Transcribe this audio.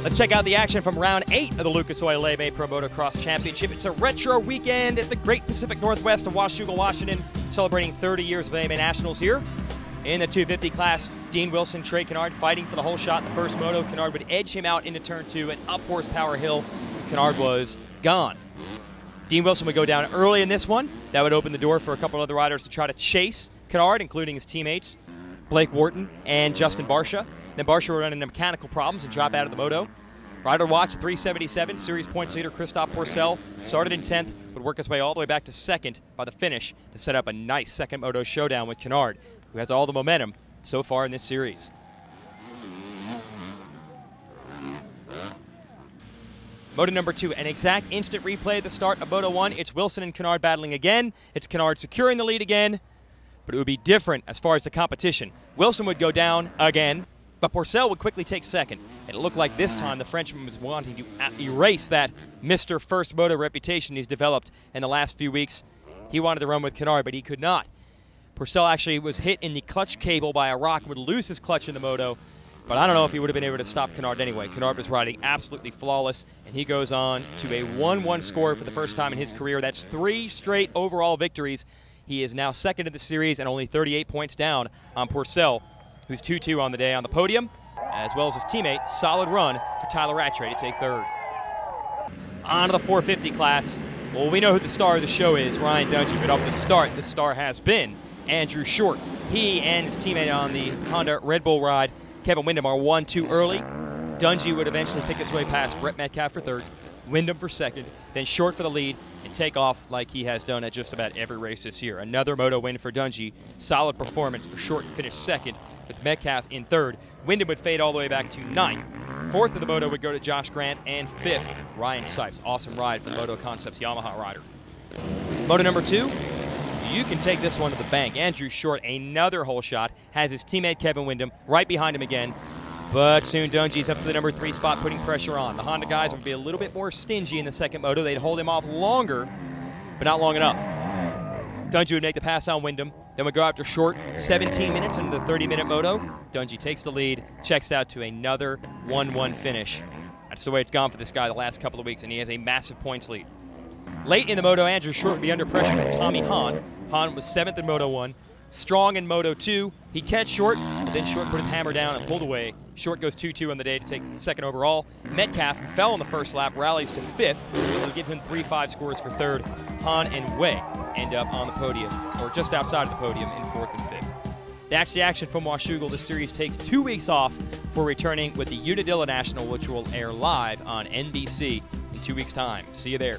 Let's check out the action from round 8 of the Lucas Oil Lebe Pro Motocross Championship. It's a retro weekend at the Great Pacific Northwest of Washougal, Washington, celebrating 30 years of AMA Nationals here. In the 250 class, Dean Wilson, Trey Kennard fighting for the whole shot in the first moto. Kennard would edge him out into turn 2, an up horsepower hill. Kennard was gone. Dean Wilson would go down early in this one. That would open the door for a couple other riders to try to chase Kennard, including his teammates, Blake Wharton and Justin Barsha. Then Barsha would run into mechanical problems and drop out of the moto. Rider watch 377, series points leader Christophe Porcel started in 10th, would work his way all the way back to 2nd by the finish to set up a nice second moto showdown with Kennard, who has all the momentum so far in this series. Moto number 2, an exact instant replay at the start of Moto 1. It's Wilson and Kennard battling again. It's Kennard securing the lead again, but it would be different as far as the competition. Wilson would go down again, but Porcel would quickly take second. And it looked like this time the Frenchman was wanting to erase that Mr. First Moto reputation he's developed in the last few weeks. He wanted to run with Kennard, but he could not. Porcel actually was hit in the clutch cable by a rock, would lose his clutch in the moto, but I don't know if he would have been able to stop Kennard anyway. Kennard was riding absolutely flawless, and he goes on to a 1-1 score for the first time in his career. That's 3 straight overall victories. He is now second in the series and only 38 points down on Porcel, who's 2-2 on the day on the podium, as well as his teammate. Solid run for Tyler Rattray to take third. On to the 450 class. Well, we know who the star of the show is, Ryan Dungey, but off the start, the star has been Andrew Short. He and his teammate on the Honda Red Bull ride, Kevin Windham, are 1-2 early. Dungey would eventually pick his way past Brett Metcalf for third, Windham for second, then Short for the lead, and take off like he has done at just about every race this year. Another moto win for Dungey. Solid performance for Short, finished second, with Metcalf in third. Wyndham would fade all the way back to 9th. Fourth of the moto would go to Josh Grant, and 5th, Ryan Sipes. Awesome ride for the Moto Concepts Yamaha rider. Moto number 2, you can take this one to the bank. Andrew Short, another hole shot, has his teammate Kevin Windham right behind him again. But soon Dungey's up to the number 3 spot, putting pressure on. The Honda guys would be a little bit more stingy in the second moto. They'd hold him off longer, but not long enough. Dungey would make the pass on Windham, then would go after Short. 17 minutes into the 30-minute moto. Dungey takes the lead, checks out to another 1-1 finish. That's the way it's gone for this guy the last couple of weeks, and he has a massive points lead. Late in the moto, Andrew Short would be under pressure from Tommy Hahn. Hahn was 7th in Moto 1. Strong in Moto 2. He catch Short, but then Short put his hammer down and pulled away. Short goes 2-2 on the day to take second overall. Metcalf, who fell on the first lap, rallies to 5th. It'll give him 3-5 scores for third. Hahn and Way end up on the podium, or just outside of the podium in 4th and 5th. That's the action from Washougal. This series takes 2 weeks off for returning with the Unadilla National, which will air live on NBC in 2 weeks' time. See you there.